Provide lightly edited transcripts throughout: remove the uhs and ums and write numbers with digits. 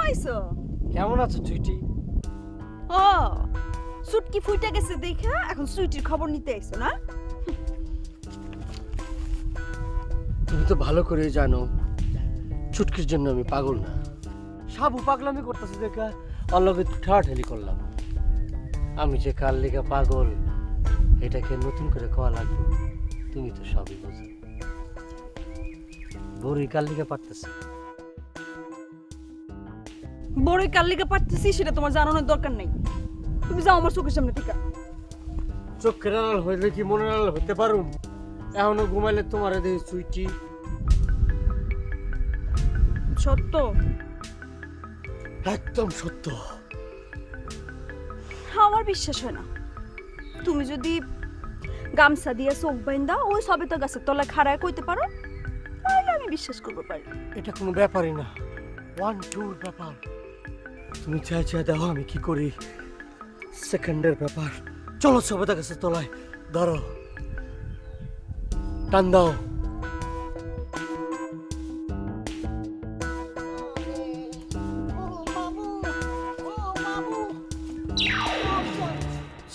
আইছো? কেমন আছো চুইটি? ও সুটকি ফুইটা গেছে দেখা এখন সুইটির খবর নিতে আইছো না? তুমি তো ভালো করে জানো চুটকির জন্য আমি পাগল না। সাবু পাগলামি করতেছে দেখা অল্লগে ঠাঠালি করলাম। আমি যে কার লেগে পাগল এটাকে নতুন করে কওয়া লাগবে। তুমি তো সবই বুঝো। বড়ই কার লেগে পারতেছে। বড়ই কার লিগে পারতেছি সেটা তোমার জানানোর দরকার নেই। তুমি যাও আমার চোখের সামনে থেকে। চোখের আড়াল হইলে কি মনের আড়াল হইতে পারুম? এখনো ঘুমাইলে তোমার দেখি চুইটি। সত্য? একদম সত্য। আমার বিশ্বাস হয় না। তুমি যদি গামছা দিয়ে চোখ বাইন্দা ওই সবেতা গাছের তলায় খাড়ায় কইতে পারো তাহলে আমি বিশ্বাস করবো পারি। এটা কোনো ব্যাপারই না, ওয়ান টুর ব্যাপার। তুমি চাই চাই দেখো আমি কি করি। সেকেন্ডের ব্যাপার। চলো সবেতা গাছের তলায়, ধরো টান দাও।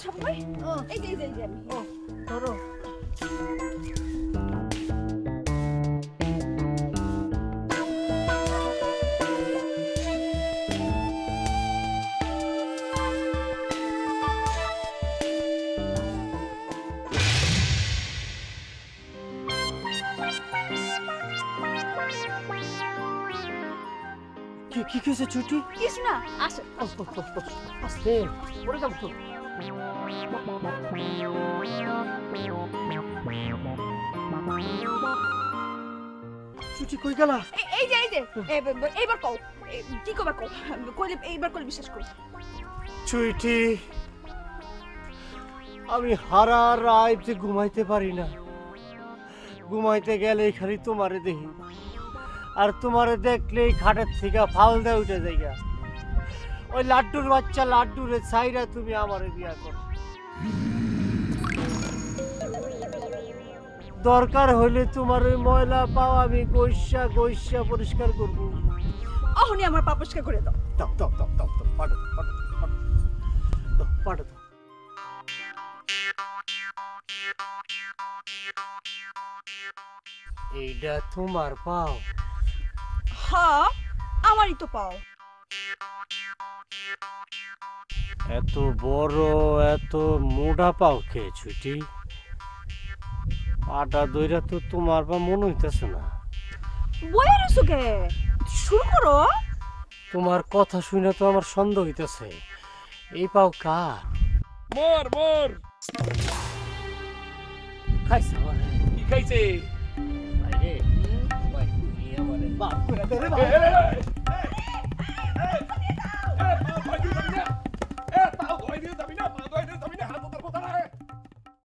সবাই এই যে আমি ধরো। কি কইছে চুটি? কিছু না, আসো। আস্তে পড়ে যাবো তো। চুটি কই গেলা? এই যে এইবার কও কি কবা কও কইলে এইবার কইলে বিশ্বাস করি। চুইটি আমি হারা রাত ঘুমাইতে পারি না। ঘুমাইতে গেলে খালি তোমারে দেখি, আর তোমারে দেখলেই খাটের থেকে ফাল দেয় উঠে যাইগা। ওই লাড্ডুর বাচ্চা লাড্ডুরে চাইরা তুমি আমারে বিয়া করো। দরকার হইলে তোমার ওই ময়লা পাও আমি গৈসা গৈসা পরিষ্কার করব। অহনি আমার পা পরিষ্কার করে দাও। দাও দাও দাও দাও দাও, পাঠো পাঠো পাঠো দাও, পাঠো দাও। এইটা তোমার পাও? হ্যাঁ আমারই তো পাও। এত বড় এত মোটা পাও কে ছুটি? পাটা দইরা তো তোমার পা মনে হইতেছে না। বইয়ের সুকে শুরু করো। তোমার কথা শুনে তো আমার সন্দেহ হইতেছে। এই পাও কার? মোর মোর খাইছে আমারে। কি খাইছে? ভাই রে, ভাই তুমি আমারে বাপ করে ধরে ভাই।